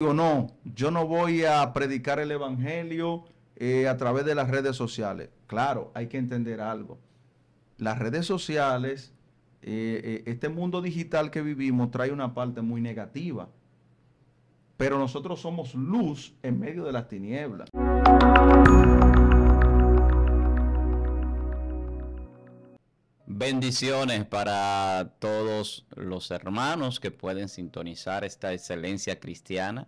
Digo, no, yo no voy a predicar el evangelio a través de las redes sociales. Claro, hay que entender algo. Las redes sociales, este mundo digital que vivimos trae una parte muy negativa, pero nosotros somos luz en medio de las tinieblas. Bendiciones para todos los hermanos que pueden sintonizar esta excelencia cristiana.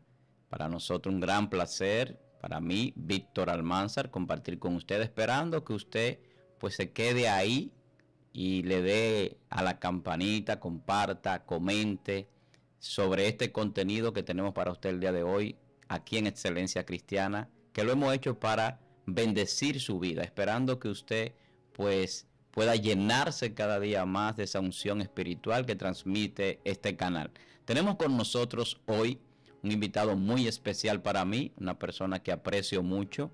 Para nosotros un gran placer, para mí, Víctor Almanzar, compartir con usted, esperando que usted pues se quede ahí y le dé a la campanita, comparta, comente sobre este contenido que tenemos para usted el día de hoy aquí en Excelencia Cristiana, que lo hemos hecho para bendecir su vida, esperando que usted pues pueda llenarse cada día más de esa unción espiritual que transmite este canal. Tenemos con nosotros hoy un invitado muy especial para mí, una persona que aprecio mucho,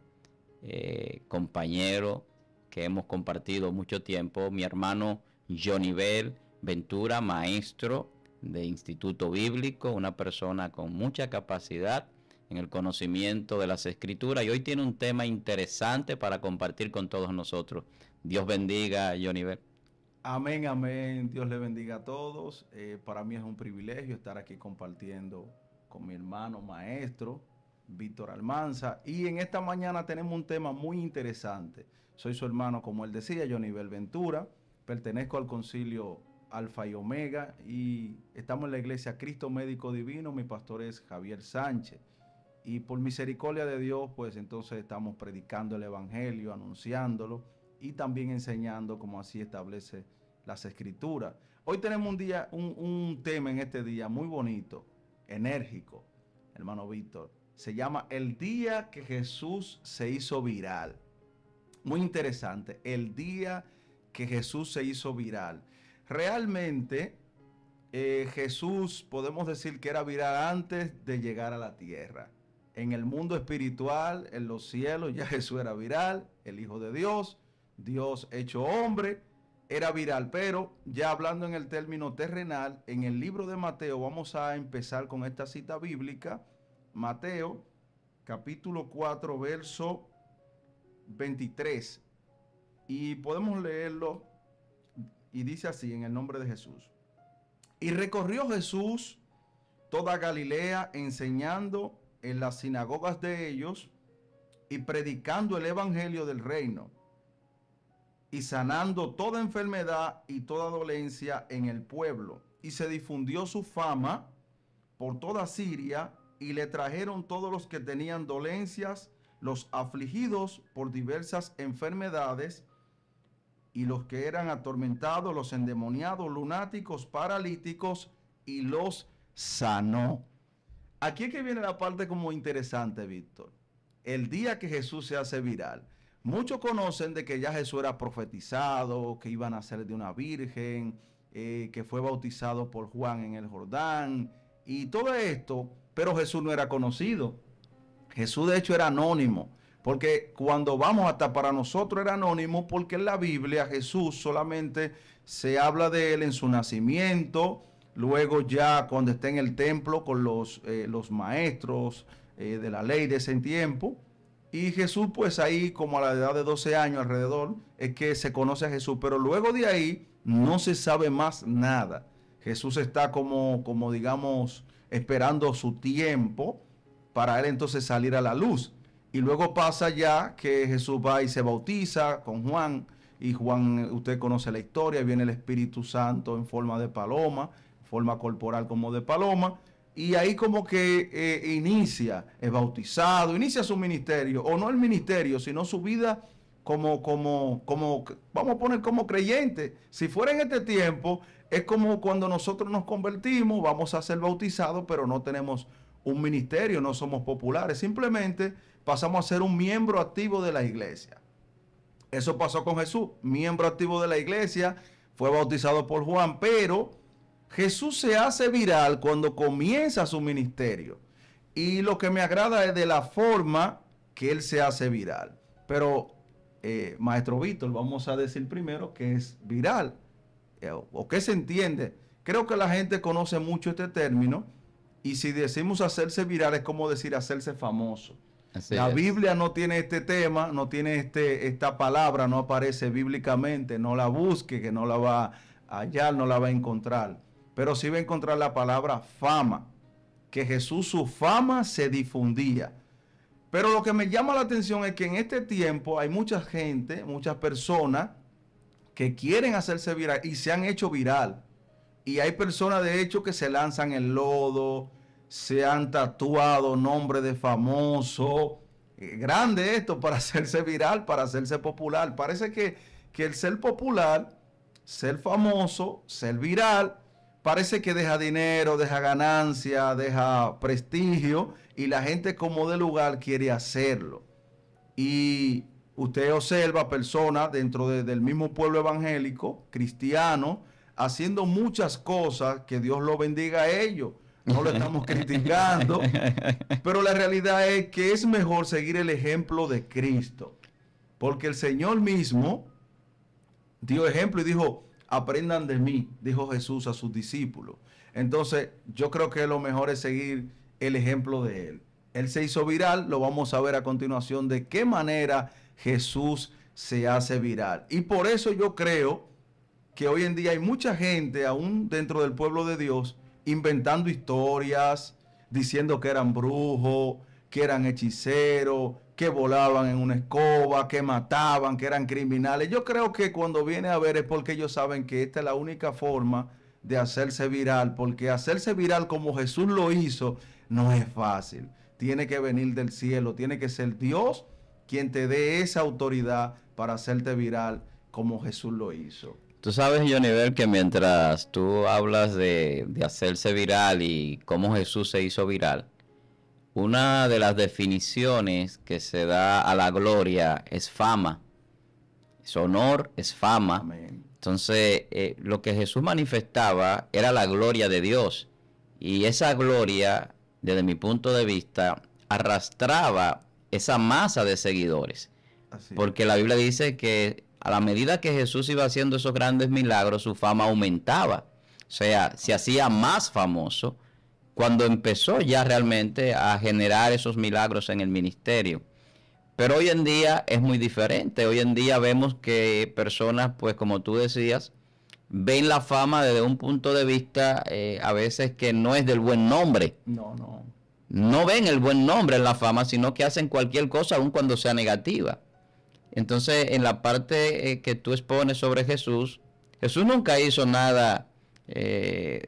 compañero que hemos compartido mucho tiempo, mi hermano Jonivel Ventura, maestro de Instituto Bíblico, una persona con mucha capacidad en el conocimiento de las Escrituras, y hoy tiene un tema interesante para compartir con todos nosotros. Dios bendiga, Jonivel. Amén, amén. Dios le bendiga a todos. Para mí es un privilegio estar aquí compartiendo con mi hermano maestro, Víctor Almanza. Y en esta mañana tenemos un tema muy interesante. Soy su hermano, como él decía, Jonivel Ventura. Pertenezco al concilio Alfa y Omega y estamos en la iglesia Cristo Médico Divino. Mi pastor es Javier Sánchez. Y por misericordia de Dios, pues entonces estamos predicando el evangelio, anunciándolo y también enseñando como así establece las escrituras. Hoy tenemos un tema en este día muy bonito, enérgico, hermano Víctor. Se llama El día que Jesús se hizo viral. Muy interesante, el día que Jesús se hizo viral. Realmente Jesús podemos decir que era viral antes de llegar a la tierra. En el mundo espiritual, en los cielos, ya Jesús era viral, el Hijo de Dios, Dios hecho hombre, era viral. Pero ya hablando en el término terrenal, en el libro de Mateo, vamos a empezar con esta cita bíblica. Mateo, capítulo 4, verso 23. Y podemos leerlo y dice así en el nombre de Jesús. Y recorrió Jesús toda Galilea enseñando en las sinagogas de ellos y predicando el evangelio del reino y sanando toda enfermedad y toda dolencia en el pueblo. Y se difundió su fama por toda Siria y le trajeron todos los que tenían dolencias, los afligidos por diversas enfermedades y los que eran atormentados, los endemoniados, lunáticos, paralíticos, y los sanó. Aquí es que viene la parte como interesante, Víctor. El día que Jesús se hace viral. Muchos conocen de que ya Jesús era profetizado, que iba a nacer de una virgen, que fue bautizado por Juan en el Jordán, y todo esto, pero Jesús no era conocido. Jesús de hecho era anónimo, porque cuando vamos hasta para nosotros era anónimo, porque en la Biblia Jesús solamente se habla de él en su nacimiento, luego ya cuando está en el templo con los maestros de la ley de ese tiempo, y Jesús pues ahí como a la edad de 12 años alrededor es que se conoce a Jesús, pero luego de ahí no se sabe más nada. Jesús está como digamos esperando su tiempo para él entonces salir a la luz. Y luego pasa ya que Jesús va y se bautiza con Juan, y Juan, usted conoce la historia, viene el Espíritu Santo en forma de paloma, forma corporal como de paloma, y ahí como que es bautizado, inicia su ministerio, o no el ministerio, sino su vida vamos a poner como creyente. Si fuera en este tiempo, es como cuando nosotros nos convertimos, vamos a ser bautizados, pero no tenemos un ministerio, no somos populares, simplemente pasamos a ser un miembro activo de la iglesia. Eso pasó con Jesús, miembro activo de la iglesia, fue bautizado por Juan, pero Jesús se hace viral cuando comienza su ministerio. Y lo que me agrada es de la forma que él se hace viral. Pero, maestro Víctor, vamos a decir primero que es viral, o qué se entiende. Creo que la gente conoce mucho este término Y si decimos hacerse viral es como decir hacerse famoso. La es. Biblia no tiene este tema, no tiene esta palabra, no aparece bíblicamente, no la busque, que no la va a hallar, no la va a encontrar. Pero sí va a encontrar la palabra fama, que Jesús, su fama se difundía. Pero lo que me llama la atención es que en este tiempo hay mucha gente, muchas personas que quieren hacerse viral y se han hecho viral. Y hay personas de hecho que se lanzan el lodo, se han tatuado nombre de famoso. Grande esto para hacerse viral, para hacerse popular. Parece que el ser popular, ser famoso, ser viral, parece que deja dinero, deja ganancia, deja prestigio y la gente como de lugar quiere hacerlo. Y usted observa personas dentro del mismo pueblo evangélico, cristiano, haciendo muchas cosas, que Dios lo bendiga a ellos. No lo estamos criticando, pero la realidad es que es mejor seguir el ejemplo de Cristo, porque el Señor mismo dio ejemplo y dijo, aprendan de mí, dijo Jesús a sus discípulos. Entonces, yo creo que lo mejor es seguir el ejemplo de Él. Él se hizo viral, lo vamos a ver a continuación de qué manera Jesús se hace viral. Y por eso yo creo que hoy en día hay mucha gente, aún dentro del pueblo de Dios, inventando historias, diciendo que eran brujos, que eran hechiceros, que volaban en una escoba, que mataban, que eran criminales. Yo creo que cuando viene a ver es porque ellos saben que esta es la única forma de hacerse viral, porque hacerse viral como Jesús lo hizo no es fácil. Tiene que venir del cielo, tiene que ser Dios quien te dé esa autoridad para hacerte viral como Jesús lo hizo. Tú sabes, Johnny, que mientras tú hablas de hacerse viral y cómo Jesús se hizo viral, una de las definiciones que se da a la gloria es fama, es honor, es fama. Amén. Entonces, lo que Jesús manifestaba era la gloria de Dios. Y esa gloria, desde mi punto de vista, arrastraba esa masa de seguidores. Así. Porque la Biblia dice que a la medida que Jesús iba haciendo esos grandes milagros, su fama aumentaba. O sea, se hacía más famoso cuando empezó ya realmente a generar esos milagros en el ministerio. Pero hoy en día es muy diferente. Hoy en día vemos que personas, pues como tú decías, ven la fama desde un punto de vista a veces que no es del buen nombre. No ven el buen nombre en la fama, sino que hacen cualquier cosa aun cuando sea negativa. Entonces, en la parte que tú expones sobre Jesús, Jesús nunca hizo nada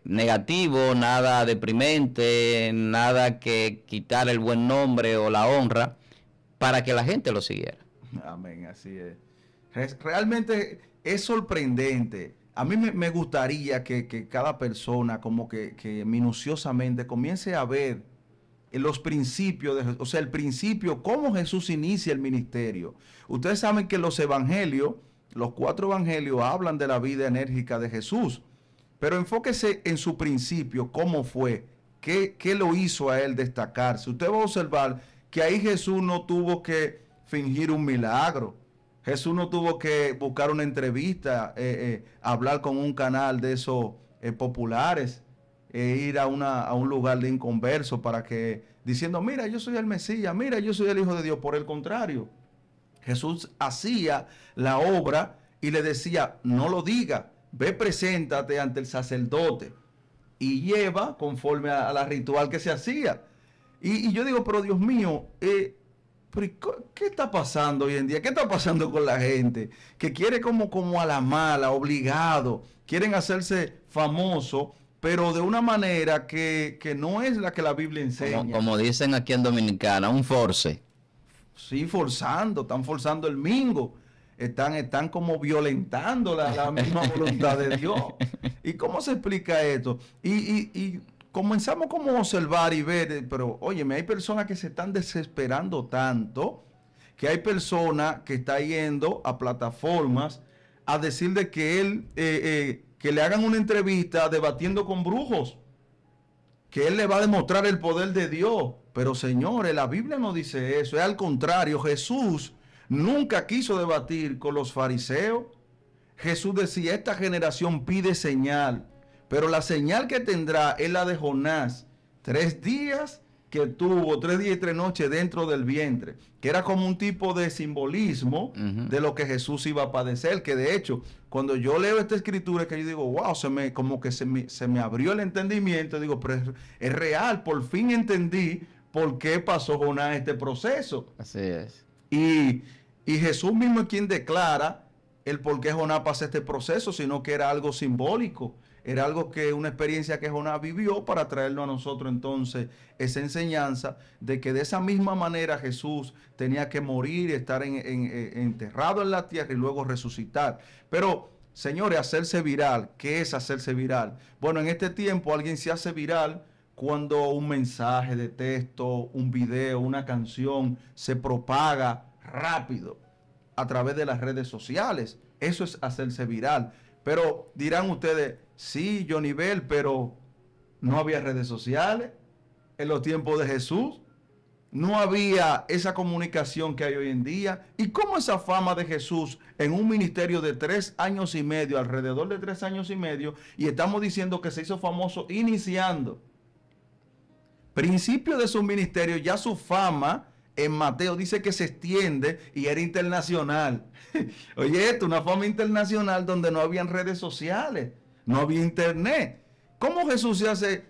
negativo, nada deprimente, nada que quitar el buen nombre o la honra para que la gente lo siguiera. Amén, así es. Realmente es sorprendente. A mí me gustaría que cada persona como que minuciosamente comience a ver los principios, o sea, el principio, cómo Jesús inicia el ministerio. Ustedes saben que los evangelios, los 4 evangelios hablan de la vida enérgica de Jesús, pero enfóquese en su principio, cómo fue, qué lo hizo a él destacarse. Usted va a observar que ahí Jesús no tuvo que fingir un milagro. Jesús no tuvo que buscar una entrevista, hablar con un canal de esos populares, ir a un lugar de inconverso para que, diciendo, mira, yo soy el Mesías, mira, yo soy el Hijo de Dios. Por el contrario, Jesús hacía la obra y le decía, no lo diga, ve, preséntate ante el sacerdote y lleva conforme a la ritual que se hacía. Y yo digo, pero Dios mío, ¿qué está pasando hoy en día? ¿Qué está pasando con la gente? Que quiere como a la mala, obligado, quieren hacerse famoso, pero de una manera que no es la que la Biblia enseña. Como dicen aquí en Dominicana, un force. Sí, están forzando el mingo, están como violentando la misma voluntad de Dios. ¿Y cómo se explica esto? Y comenzamos como a observar y ver, pero óyeme, hay personas que se están desesperando tanto, que hay personas que están yendo a plataformas a decir de que él, que le hagan una entrevista debatiendo con brujos, que él le va a demostrar el poder de Dios. Pero señores, la Biblia no dice eso, es al contrario. Jesús nunca quiso debatir con los fariseos. Jesús decía, esta generación pide señal, pero la señal que tendrá es la de Jonás. 3 días que tuvo, 3 días y 3 noches dentro del vientre, que era como un tipo de simbolismo de lo que Jesús iba a padecer, que de hecho, cuando yo leo esta escritura, que yo digo, wow, como que se me abrió el entendimiento, digo, pero es real, por fin entendí por qué pasó Jonás este proceso. Así es. Y Jesús mismo es quien declara el por qué Jonás pasa este proceso, sino que era algo simbólico, era algo que, una experiencia que Jonás vivió para traernos a nosotros entonces esa enseñanza de que de esa misma manera Jesús tenía que morir, estar enterrado en la tierra y luego resucitar. Pero, señores, hacerse viral, ¿qué es hacerse viral? Bueno, en este tiempo alguien se hace viral cuando un mensaje de texto, un video, una canción se propaga rápido a través de las redes sociales. Eso es hacerse viral. Pero dirán ustedes, sí, Johnny Bell, pero no había redes sociales en los tiempos de Jesús. No había esa comunicación que hay hoy en día. ¿Y cómo esa fama de Jesús en un ministerio de 3 años y medio, alrededor de 3 años y medio, y estamos diciendo que se hizo famoso iniciando? Principio de su ministerio, ya su fama en Mateo dice que se extiende y era internacional. Oye, esto, una fama internacional donde no habían redes sociales, no había internet. ¿Cómo Jesús se hace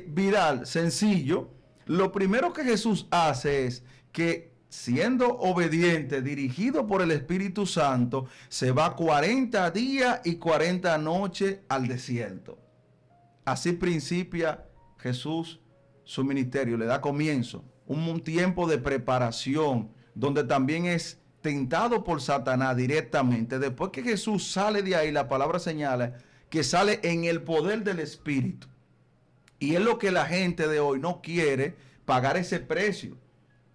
viral? Sencillo. Lo primero que Jesús hace es que, siendo obediente, dirigido por el Espíritu Santo, se va 40 días y 40 noches al desierto. Así principia Jesús su ministerio, le da comienzo, un tiempo de preparación, donde también es tentado por Satanás directamente. Después que Jesús sale de ahí, la palabra señala que sale en el poder del Espíritu. Y es lo que la gente de hoy no quiere, pagar ese precio.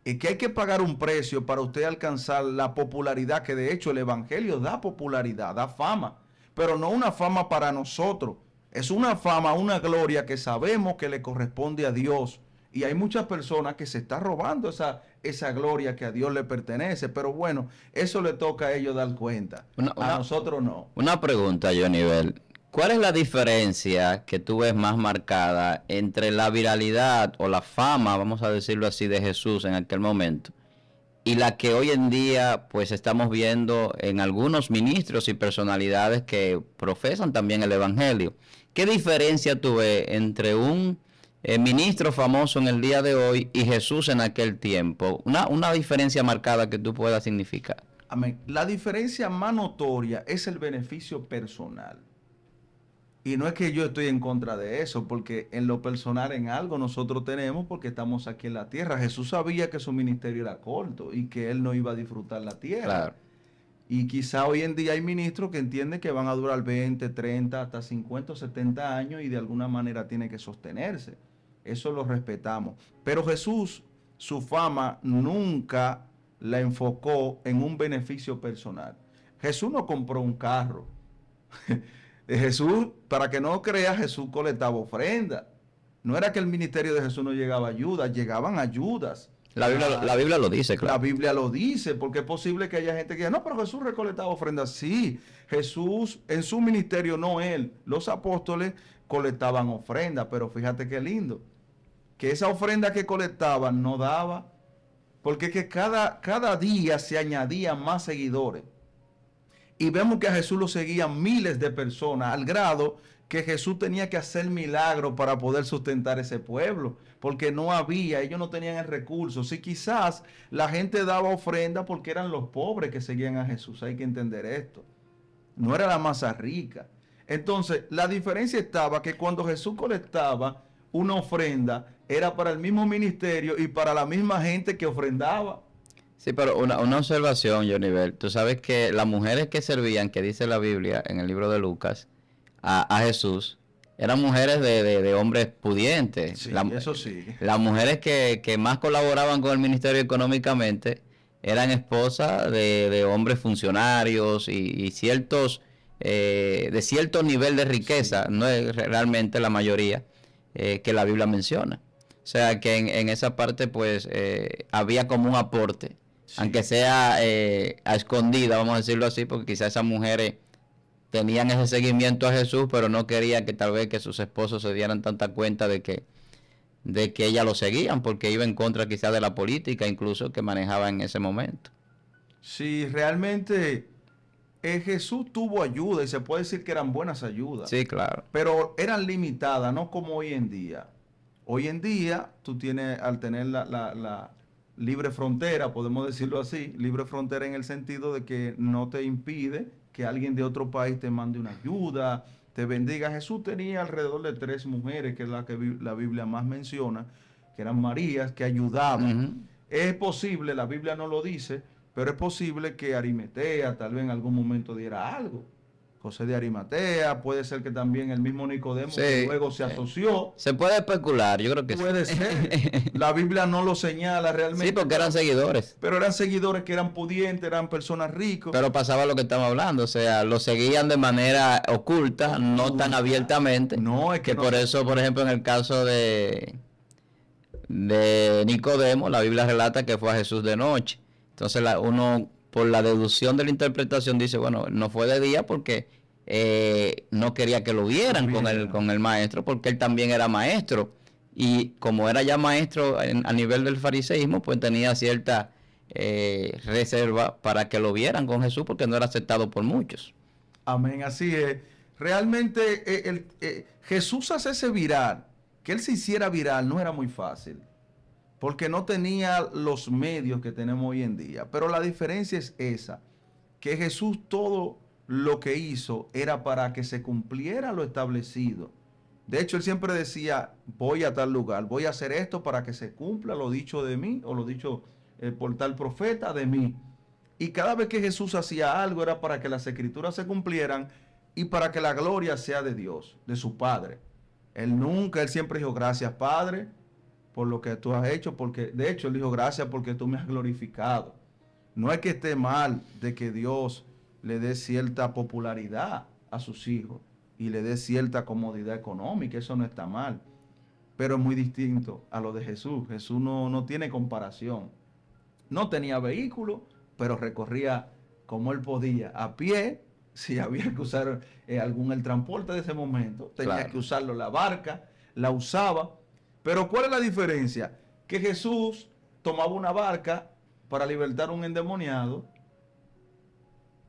Y que hay que pagar un precio para usted alcanzar la popularidad, que de hecho el Evangelio da popularidad, da fama, pero no una fama para nosotros. Es una fama, una gloria que sabemos que le corresponde a Dios. Y hay muchas personas que se están robando esa gloria que a Dios le pertenece. Pero bueno, eso le toca a ellos dar cuenta. A nosotros no. Una pregunta, Johnny Bell. ¿Cuál es la diferencia que tú ves más marcada entre la viralidad o la fama, vamos a decirlo así, de Jesús en aquel momento, y la que hoy en día pues estamos viendo en algunos ministros y personalidades que profesan también el Evangelio? ¿Qué diferencia tú ves entre un ministro famoso en el día de hoy y Jesús en aquel tiempo? Una diferencia marcada que tú puedas significar. Amén. La diferencia más notoria es el beneficio personal. Y no es que yo estoy en contra de eso, porque en lo personal en algo nosotros tenemos, porque estamos aquí en la tierra. Jesús sabía que su ministerio era corto y que él no iba a disfrutar la tierra. Claro. Y quizá hoy en día hay ministros que entienden que van a durar 20, 30, hasta 50 o 70 años y de alguna manera tiene que sostenerse. Eso lo respetamos. Pero Jesús, su fama nunca la enfocó en un beneficio personal. Jesús no compró un carro. Jesús, para que no crea, Jesús colectaba ofrenda. No era que el ministerio de Jesús no llegaba ayudas, llegaban ayudas. La Biblia lo dice, claro. La Biblia lo dice, porque es posible que haya gente que diga, no, pero Jesús recolectaba ofrendas. Sí, Jesús en su ministerio, no él, los apóstoles colectaban ofrendas, pero fíjate qué lindo, que esa ofrenda que colectaban no daba, porque que cada día se añadían más seguidores. Y vemos que a Jesús lo seguían miles de personas, al grado que Jesús tenía que hacer milagros para poder sustentar ese pueblo, porque no había, ellos no tenían el recurso. Si quizás la gente daba ofrenda porque eran los pobres que seguían a Jesús, hay que entender esto. No era la masa rica. Entonces, la diferencia estaba que cuando Jesús colectaba una ofrenda, era para el mismo ministerio y para la misma gente que ofrendaba. Sí, pero una observación, Johnny Bell. Tú sabes que las mujeres que servían, que dice la Biblia en el libro de Lucas, a Jesús, eran mujeres de hombres pudientes. Sí, eso sí. Las mujeres que más colaboraban con el ministerio económicamente eran esposas de hombres funcionarios y ciertos de cierto nivel de riqueza, sí. No es realmente la mayoría que la Biblia menciona. O sea que en esa parte pues había como un aporte. Sí. Aunque sea a escondida, vamos a decirlo así, porque quizás esas mujeres tenían ese seguimiento a Jesús, pero no querían que tal vez que sus esposos se dieran tanta cuenta de que de que ella lo seguían porque iba en contra quizás de la política incluso que manejaba en ese momento. Sí, realmente Jesús tuvo ayuda y se puede decir que eran buenas ayudas, Sí, claro. pero eran limitadas, no como hoy en día. Hoy en día tú tienes, al tener la libre frontera, podemos decirlo así, libre frontera en el sentido de que no te impide que alguien de otro país te mande una ayuda, te bendiga. Jesús tenía alrededor de 3 mujeres, que es la que la Biblia más menciona, que eran Marías, que ayudaban. Ujú. Es posible, la Biblia no lo dice, pero es posible que Arimatea tal vez en algún momento diera algo. José de Arimatea, puede ser que también el mismo Nicodemo que Sí, luego se asoció. se puede especular, yo creo que sí. Puede ser. La Biblia no lo señala realmente. Sí, porque eran seguidores. Pero eran seguidores que eran pudientes, eran personas ricos. Pero pasaba lo que estamos hablando, o sea, lo seguían de manera oculta, no tan abiertamente. No, es que no por se- eso, por ejemplo, en el caso de Nicodemo, la Biblia relata que fue a Jesús de noche. Entonces uno, por la deducción de la interpretación, dice, bueno, no fue de día porque no quería que lo vieran con el maestro, porque él también era maestro. Y como era ya maestro a nivel del fariseísmo, pues tenía cierta reserva para que lo vieran con Jesús, porque no era aceptado por muchos. Amén, así es. Realmente Jesús hacerse viral, que él se hiciera viral, no era muy fácil, porque no tenía los medios que tenemos hoy en día. Pero la diferencia es esa, que Jesús todo lo que hizo era para que se cumpliera lo establecido. De hecho, él siempre decía, voy a tal lugar, voy a hacer esto para que se cumpla lo dicho de mí, o lo dicho por tal profeta de mí. Y cada vez que Jesús hacía algo era para que las escrituras se cumplieran y para que la gloria sea de Dios, de su Padre. Él siempre dijo, gracias Padre, por lo que tú has hecho, porque de hecho él dijo, gracias porque tú me has glorificado. No es que esté mal de que Dios le dé cierta popularidad a sus hijos y le dé cierta comodidad económica, eso no está mal, pero es muy distinto a lo de Jesús. Jesús no tiene comparación. No tenía vehículo, pero recorría como él podía, a pie, si había que usar el transporte de ese momento, tenía Claro. que usarlo, la barca, la usaba. Pero ¿cuál es la diferencia? Que Jesús tomaba una barca para libertar a un endemoniado,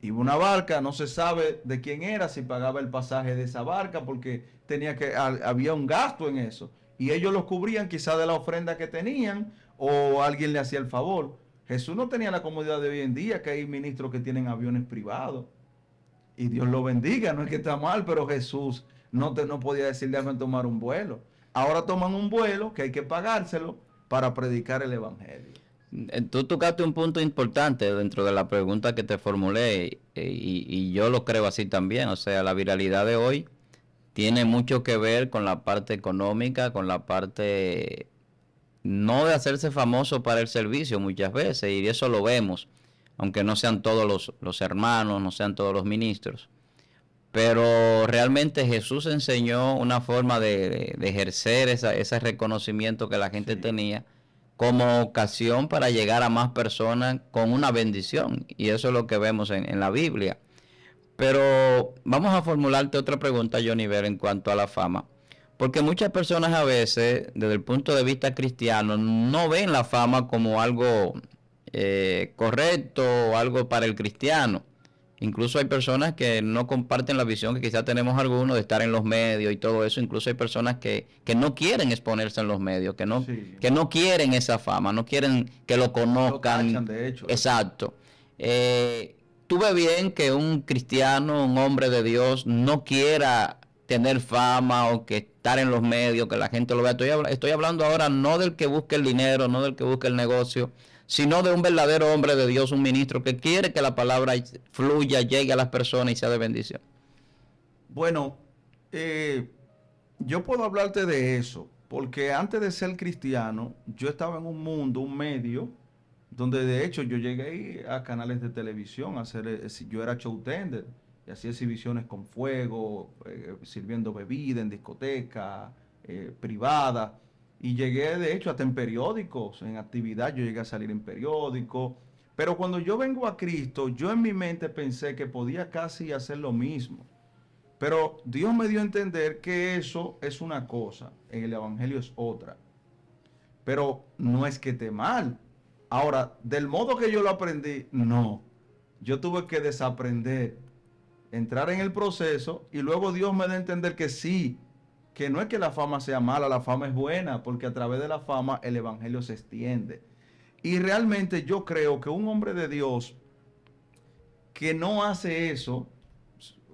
y una barca, no se sabe de quién era, si pagaba el pasaje de esa barca, porque había un gasto en eso. Y ellos lo cubrían quizá de la ofrenda que tenían, o alguien le hacía el favor. Jesús no tenía la comodidad de hoy en día, que hay ministros que tienen aviones privados. Y Dios lo bendiga, no es que está mal, pero Jesús no podía decir, déjame tomar un vuelo. Ahora toman un vuelo que hay que pagárselo para predicar el evangelio. Tú tocaste un punto importante dentro de la pregunta que te formulé y yo lo creo así también. O sea, la viralidad de hoy tiene mucho que ver con la parte económica, con la parte no de hacerse famoso para el servicio muchas veces, y eso lo vemos, aunque no sean todos los hermanos, no sean todos los ministros. Pero realmente Jesús enseñó una forma de ejercer ese reconocimiento que la gente tenía como ocasión para llegar a más personas con una bendición. Y eso es lo que vemos en la Biblia. Pero vamos a formularte otra pregunta, Johnny Ver, en cuanto a la fama. Porque muchas personas a veces, desde el punto de vista cristiano, no ven la fama como algo correcto o algo para el cristiano. Incluso hay personas que no comparten la visión que quizás tenemos algunos de estar en los medios y todo eso. Incluso hay personas que no quieren exponerse en los medios, que no quieren esa fama, no quieren que lo conozcan. Lo tachan, de hecho. Exacto. ¿Tú ves bien que un cristiano, un hombre de Dios, no quiera tener fama o que estar en los medios, que la gente lo vea? Estoy hablando ahora no del que busque el dinero, no del que busque el negocio, sino de un verdadero hombre de Dios, un ministro que quiere que la palabra fluya, llegue a las personas y sea de bendición. Bueno, yo puedo hablarte de eso, porque antes de ser cristiano, yo estaba en un mundo, un medio, donde de hecho yo llegué a canales de televisión, yo era showtender, y hacía exhibiciones con fuego, sirviendo bebida en discoteca, privada. Y llegué, de hecho, hasta en periódicos, en actividad, yo llegué a salir en periódicos. Pero cuando yo vengo a Cristo, yo en mi mente pensé que podía casi hacer lo mismo. Pero Dios me dio a entender que eso es una cosa, en el Evangelio es otra. pero no es que esté mal. Ahora, del modo que yo lo aprendí, no. Yo tuve que desaprender, entrar en el proceso y luego Dios me da a entender que sí, que no es que la fama sea mala, la fama es buena, porque a través de la fama el evangelio se extiende. Y realmente yo creo que un hombre de Dios que no hace eso,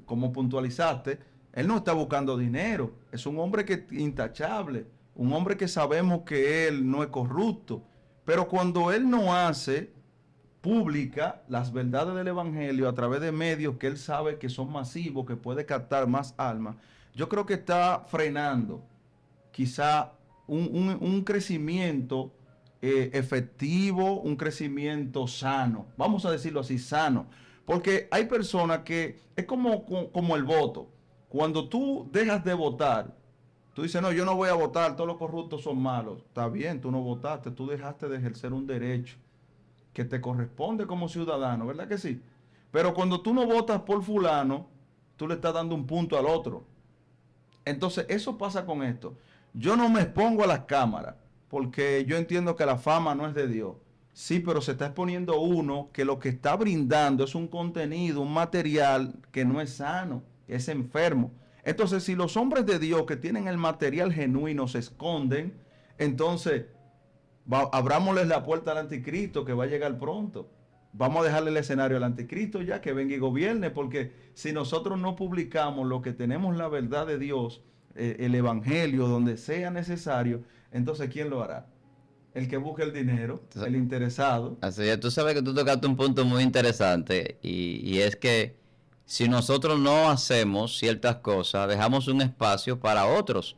como puntualizaste, él no está buscando dinero, es un hombre que intachable, un hombre que sabemos que él no es corrupto, pero cuando él no hace pública las verdades del evangelio a través de medios que él sabe que son masivos, que puede captar más almas, yo creo que está frenando quizá un crecimiento efectivo, un crecimiento sano, vamos a decirlo así, sano, porque hay personas que es como el voto. Cuando tú dejas de votar, tú dices, no, yo no voy a votar, todos los corruptos son malos. Está bien, tú no votaste, tú dejaste de ejercer un derecho que te corresponde como ciudadano, ¿verdad que sí? Pero cuando tú no votas por fulano, tú le estás dando un punto al otro. Entonces, eso pasa con esto. Yo no me expongo a las cámaras, porque yo entiendo que la fama no es de Dios. Sí, pero se está exponiendo uno que lo que está brindando es un contenido, un material que no es sano, que es enfermo. Entonces, si los hombres de Dios que tienen el material genuino se esconden, entonces abrámosles la puerta al anticristo que va a llegar pronto. Vamos a dejarle el escenario al anticristo ya que venga y gobierne, porque si nosotros no publicamos lo que tenemos la verdad de Dios, el evangelio, donde sea necesario, entonces ¿quién lo hará? El que busque el dinero, el interesado. Así es, tú sabes que tú tocaste un punto muy interesante y es que si nosotros no hacemos ciertas cosas, dejamos un espacio para otros.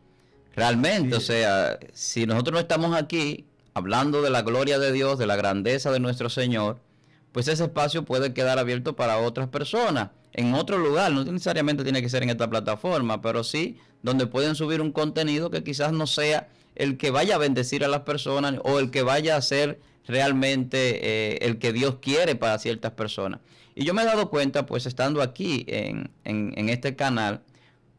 Realmente, o sea, si nosotros no estamos aquí hablando de la gloria de Dios, de la grandeza de nuestro Señor, pues ese espacio puede quedar abierto para otras personas en otro lugar, no necesariamente tiene que ser en esta plataforma, pero sí donde pueden subir un contenido que quizás no sea el que vaya a bendecir a las personas o el que vaya a ser realmente el que Dios quiere para ciertas personas. Y yo me he dado cuenta, pues estando aquí en este canal,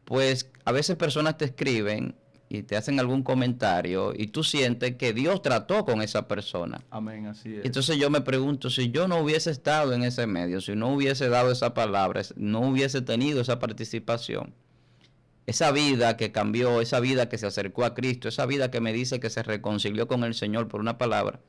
pues a veces personas te escriben y te hacen algún comentario y tú sientes que Dios trató con esa persona. Amén, así es. Entonces yo me pregunto, si yo no hubiese estado en ese medio, si no hubiese dado esa palabra, no hubiese tenido esa participación, esa vida que cambió, esa vida que se acercó a Cristo, esa vida que me dice que se reconcilió con el Señor por una palabra,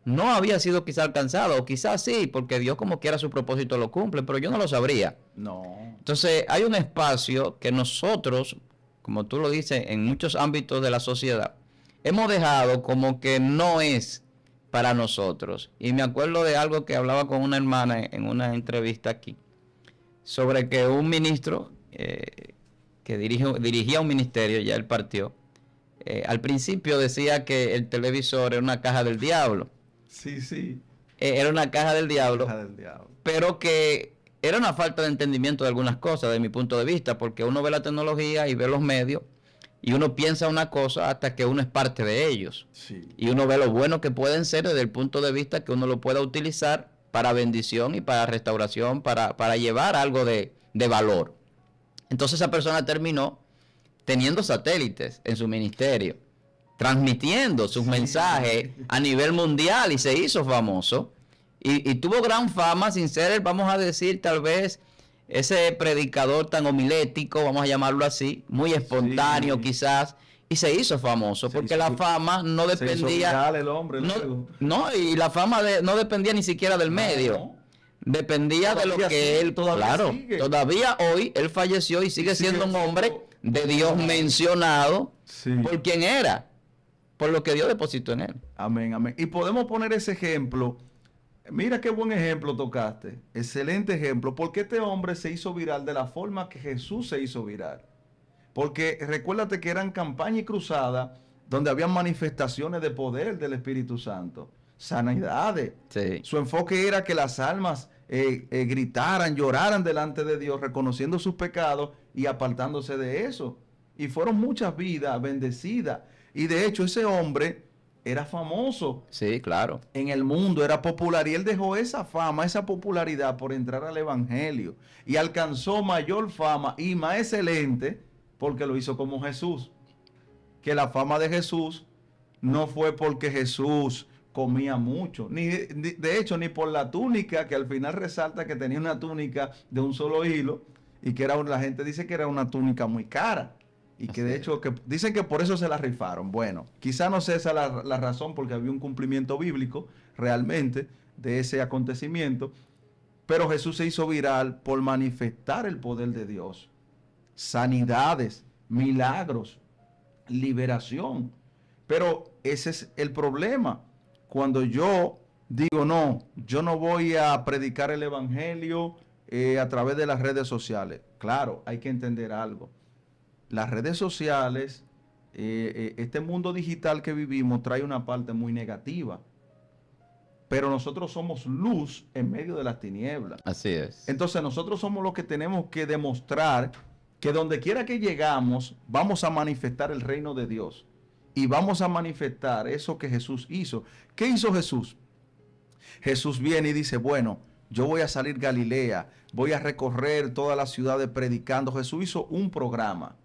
no había sido quizá alcanzado, o quizás sí, porque Dios como quiera su propósito lo cumple, pero yo no lo sabría. No. Entonces hay un espacio que nosotros, como tú lo dices, en muchos ámbitos de la sociedad, hemos dejado como que no es para nosotros. Y me acuerdo de algo que hablaba con una hermana en una entrevista aquí, sobre que un ministro que dirigía un ministerio, ya él partió, al principio decía que el televisor era una caja del diablo. Sí, sí. Era una caja del diablo, Caja del diablo. pero que era una falta de entendimiento de algunas cosas, de mi punto de vista, porque uno ve la tecnología y ve los medios, y uno piensa una cosa hasta que uno es parte de ellos. Sí. Y uno ve lo bueno que pueden ser desde el punto de vista que uno lo pueda utilizar para bendición y para restauración, para llevar algo de valor. Entonces esa persona terminó teniendo satélites en su ministerio, transmitiendo sus mensajes a nivel mundial y se hizo famoso. Y tuvo gran fama sin ser, vamos a decir, tal vez ese predicador tan homilético, vamos a llamarlo así, muy espontáneo quizás, y se hizo famoso porque la fama no dependía. El hombre, no, y la fama no dependía ni siquiera del medio. Dependía de lo que él, claro, todavía hoy él falleció y sigue siendo un hombre de Dios mencionado por quien era, por lo que Dios depositó en él. Amén, amén. Y podemos poner ese ejemplo. Mira qué buen ejemplo tocaste. Excelente ejemplo. Porque este hombre se hizo viral de la forma que Jesús se hizo viral. Porque recuérdate que eran campaña y cruzada donde habían manifestaciones de poder del Espíritu Santo. Sanidades. Sí. Su enfoque era que las almas gritaran, lloraran delante de Dios, reconociendo sus pecados y apartándose de eso. Y fueron muchas vidas bendecidas. Y de hecho ese hombre era famoso. Sí, claro. En el mundo era popular y él dejó esa fama, esa popularidad por entrar al evangelio y alcanzó mayor fama y más excelente porque lo hizo como Jesús. Que la fama de Jesús no fue porque Jesús comía mucho, de hecho, ni por la túnica, que al final resalta que tenía una túnica de un solo hilo, y que la gente dice que era una túnica muy cara, y que de hecho, que dicen que por eso se la rifaron. Bueno, quizá no sea esa la razón, porque había un cumplimiento bíblico realmente de ese acontecimiento, pero Jesús se hizo viral por manifestar el poder de Dios, sanidades, milagros, liberación. Pero ese es el problema. Cuando yo digo, no, yo no voy a predicar el evangelio a través de las redes sociales. Claro, hay que entender algo. Las redes sociales, este mundo digital que vivimos trae una parte muy negativa. Pero nosotros somos luz en medio de las tinieblas. Así es. Entonces nosotros somos los que tenemos que demostrar que donde quiera que llegamos, vamos a manifestar el reino de Dios. Y vamos a manifestar eso que Jesús hizo. ¿Qué hizo Jesús? Jesús viene y dice, bueno, yo voy a salir Galilea, voy a recorrer todas las ciudades predicando. Jesús hizo un programa,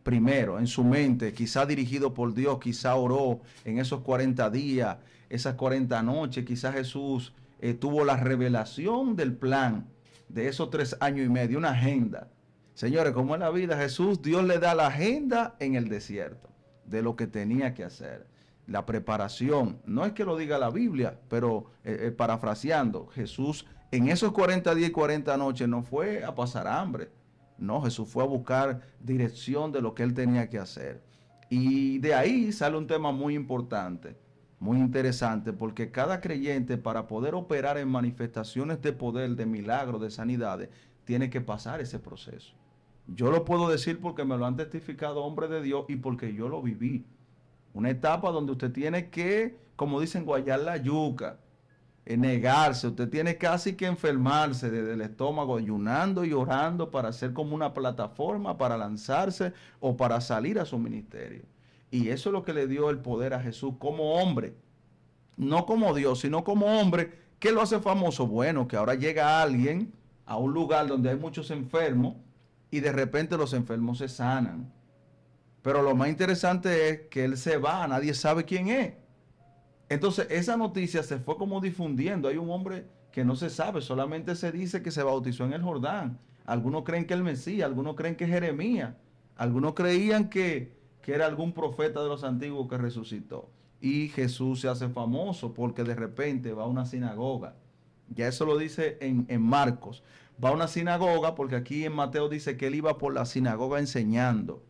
primero, en su mente, quizá dirigido por Dios, quizá oró en esos 40 días, esas 40 noches, quizá Jesús tuvo la revelación del plan de esos 3 años y medio, una agenda. Señores, como es la vida, Jesús, Dios le da la agenda en el desierto de lo que tenía que hacer. La preparación, no es que lo diga la Biblia, pero parafraseando, Jesús en esos 40 días y 40 noches no fue a pasar hambre. No, Jesús fue a buscar dirección de lo que él tenía que hacer. Y de ahí sale un tema muy importante, muy interesante, porque cada creyente, para poder operar en manifestaciones de poder, de milagros, de sanidades, tiene que pasar ese proceso. Yo lo puedo decir porque me lo han testificado hombres de Dios y porque yo lo viví. Una etapa donde usted tiene que, como dicen, guayar la yuca, negarse. Usted tiene casi que enfermarse desde el estómago, ayunando y orando para hacer como una plataforma para lanzarse o para salir a su ministerio. Y eso es lo que le dio el poder a Jesús como hombre. No como Dios, sino como hombre. ¿Qué lo hace famoso? Bueno, que ahora llega alguien a un lugar donde hay muchos enfermos y de repente los enfermos se sanan. Pero lo más interesante es que él se va, nadie sabe quién es. Entonces esa noticia se fue como difundiendo. Hay un hombre que no se sabe, solamente se dice que se bautizó en el Jordán. Algunos creen que es el Mesías, algunos creen que es Jeremías, algunos creían que era algún profeta de los antiguos que resucitó. Y Jesús se hace famoso porque de repente va a una sinagoga. Ya eso lo dice en Marcos. Va a una sinagoga porque aquí en Mateo dice que él iba por la sinagoga enseñando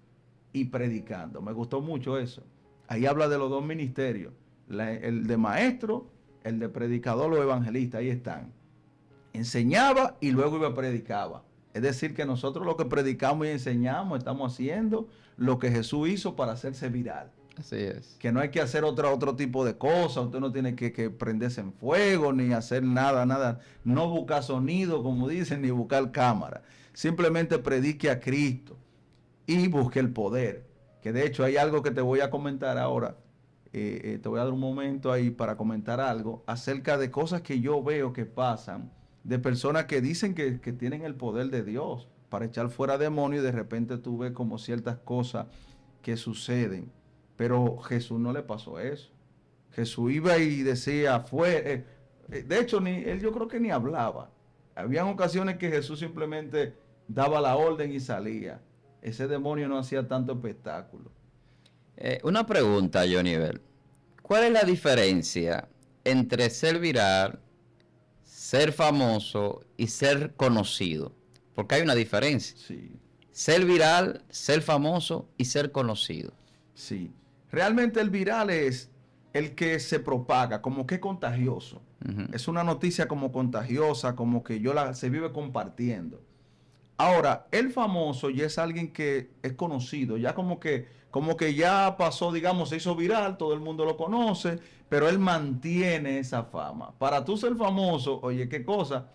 y predicando. Me gustó mucho eso. Ahí habla de los dos ministerios, el de maestro, el de predicador o evangelista. Ahí están. Enseñaba y luego iba a predicaba. Es decir, que nosotros lo que predicamos y enseñamos estamos haciendo lo que Jesús hizo para hacerse viral. Así es. Que no hay que hacer otro tipo de cosas. Usted no tiene que prenderse en fuego ni hacer nada. No buscar sonido, como dicen, ni buscar cámara. Simplemente predique a Cristo y busque el poder. Que de hecho hay algo que te voy a comentar ahora. Te voy a dar un momento ahí para comentar algo acerca de cosas que yo veo que pasan, de personas que dicen que tienen el poder de Dios para echar fuera demonios y de repente tú ves como ciertas cosas que suceden. Pero Jesús no le pasó eso. Jesús iba y decía, de hecho, yo creo que ni hablaba. Habían ocasiones que Jesús simplemente daba la orden y salía. Ese demonio no hacía tanto espectáculo. Una pregunta, Johnny Bell. ¿Cuál es la diferencia entre ser viral, ser famoso y ser conocido? Porque hay una diferencia. Sí. Ser viral, ser famoso y ser conocido. Sí. Realmente el viral es el que se propaga, como que es contagioso. Es una noticia como contagiosa, como que se vive compartiendo. Ahora, el famoso ya es alguien que es conocido, ya como que ya pasó, digamos, se hizo viral, todo el mundo lo conoce, pero él mantiene esa fama. Para tú ser famoso, oye, qué cosa,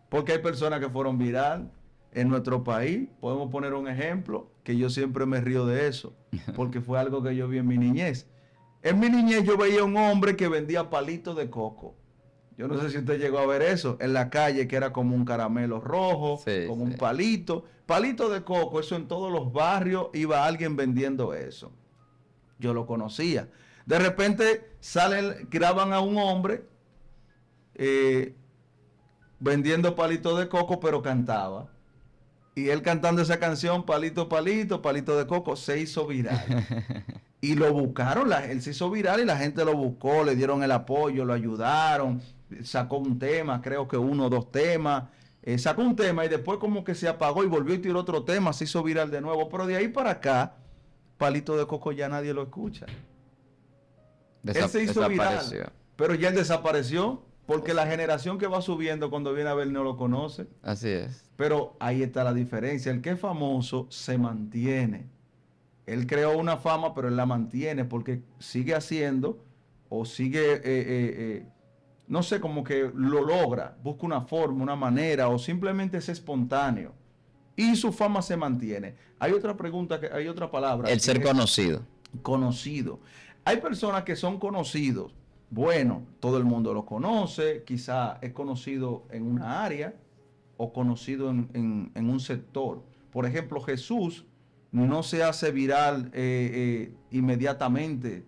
porque hay personas que fueron viral en nuestro país. Podemos poner un ejemplo, que yo siempre me río de eso, porque fue algo que yo vi en mi niñez. En mi niñez yo veía un hombre que vendía palitos de coco. Yo no sé si usted llegó a ver eso en la calle, que era como un caramelo rojo, sí, con un palito de coco. Eso en todos los barrios iba alguien vendiendo eso. Yo lo conocía. De repente graban a un hombre vendiendo palitos de coco, pero cantaba. Y él cantando esa canción, palito, palito, palito de coco, se hizo viral. Y lo buscaron, él se hizo viral y la gente lo buscó, le dieron el apoyo, lo ayudaron, sacó un tema, creo que 1 o 2 temas, sacó un tema y después como que se apagó y volvió y tiró otro tema, se hizo viral de nuevo, pero de ahí para acá, Palito de Coco ya nadie lo escucha. Él se hizo viral, pero ya él desapareció, porque la generación que va subiendo cuando viene a ver no lo conoce. Así es. Pero ahí está la diferencia, el que es famoso se mantiene. Él creó una fama, pero él la mantiene porque sigue haciendo o sigue, no sé, como que lo logra, busca una forma, una manera o simplemente es espontáneo y su fama se mantiene. Hay otra pregunta, hay otra palabra. El ser conocido. Conocido. Hay personas que son conocidos. Bueno, todo el mundo lo conoce, quizá es conocido en una área o conocido en un sector. Por ejemplo, Jesús no se hace viral inmediatamente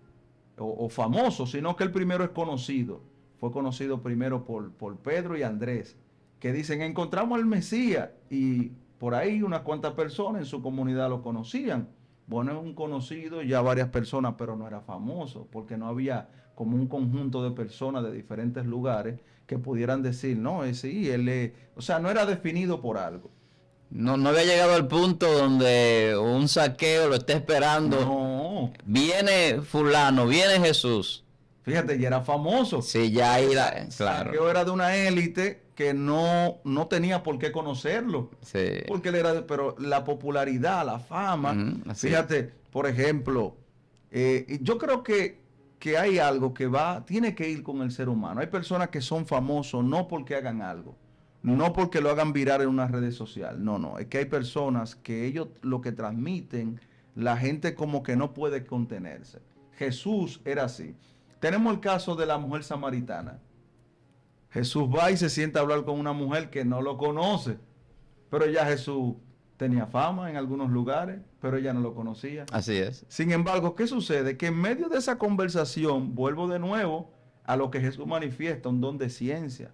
o famoso, sino que el primero es conocido. Fue conocido primero por Pedro y Andrés, que dicen, encontramos al Mesías, y por ahí unas cuantas personas en su comunidad lo conocían. Bueno, es un conocido, ya varias personas, pero no era famoso, porque no había como un conjunto de personas de diferentes lugares que pudieran decir, no, sí, o sea, no era definido por algo. No había llegado al punto donde un saqueo lo esté esperando. No. Viene fulano, viene Jesús. Fíjate, ya era famoso. Sí, ya ahí claro. Saqueo era de una élite que no tenía por qué conocerlo. Sí. Porque él era, pero la popularidad, la fama. Fíjate, por ejemplo, yo creo que hay algo que tiene que ir con el ser humano. Hay personas que son famosos no porque hagan algo, no porque lo hagan viral en una red social. No, es que hay personas que ellos lo que transmiten, la gente como que no puede contenerse. Jesús era así. Tenemos el caso de la mujer samaritana. Jesús va y se sienta a hablar con una mujer que no lo conoce, pero ya Jesús tenía fama en algunos lugares, pero ella no lo conocía. Así es. Sin embargo, ¿qué sucede? Que en medio de esa conversación, vuelvo de nuevo a lo que Jesús manifiesta, un don de ciencia.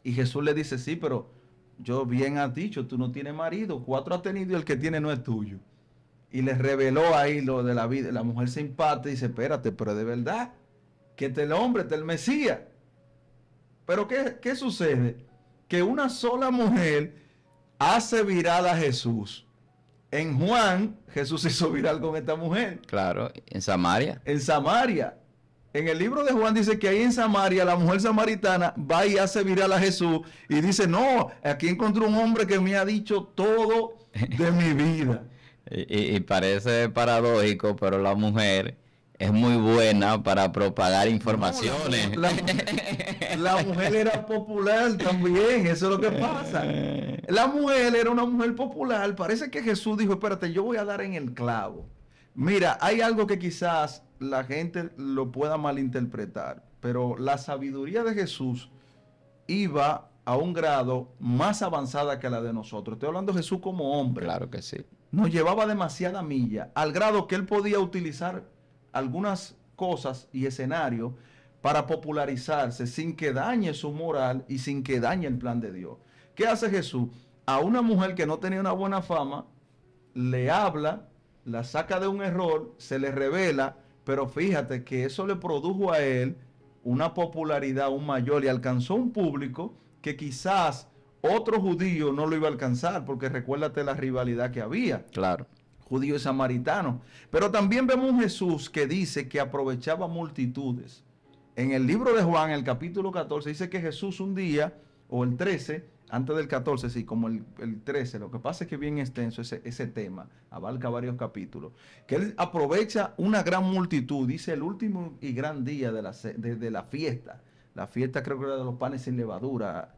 Y Jesús le dice, sí, pero yo bien has dicho, tú no tienes marido, 4 has tenido y el que tiene no es tuyo. Y le reveló ahí lo de la vida. La mujer se impacta y dice, espérate, pero de verdad, que el hombre, el Mesías. Pero ¿qué sucede? Que una sola mujer hace viral a Jesús. En Juan, Jesús se hizo viral con esta mujer. Claro, en Samaria. En Samaria. En el libro de Juan dice que ahí en Samaria la mujer samaritana va y hace viral a Jesús y dice, no, aquí encontré un hombre que me ha dicho todo de mi vida. Y parece paradójico, pero la mujer es muy buena para propagar informaciones. No, la mujer era popular también, eso es lo que pasa. La mujer era una mujer popular. Parece que Jesús dijo, espérate, yo voy a dar en el clavo. Mira, hay algo que quizás la gente lo pueda malinterpretar, pero la sabiduría de Jesús iba a un grado más avanzada que la de nosotros. Estoy hablando de Jesús como hombre. Claro que sí. Nos llevaba demasiada milla, al grado que él podía utilizar algunas cosas y escenarios para popularizarse sin que dañe su moral y sin que dañe el plan de Dios. ¿Qué hace Jesús? A una mujer que no tenía una buena fama, le habla, la saca de un error, se le revela, pero fíjate que eso le produjo a él una popularidad aún mayor y alcanzó un público que quizás otro judío no lo iba a alcanzar, porque recuérdate la rivalidad que había. Claro. Judío y samaritano. Pero también vemos un Jesús que dice que aprovechaba multitudes. En el libro de Juan, el capítulo 14, dice que Jesús un día, o el 13, antes del 14, sí, como el 13, lo que pasa es que es bien extenso ese tema, abarca varios capítulos, que él aprovecha una gran multitud, dice el último y gran día de la fiesta. La fiesta creo que era de los panes sin levadura,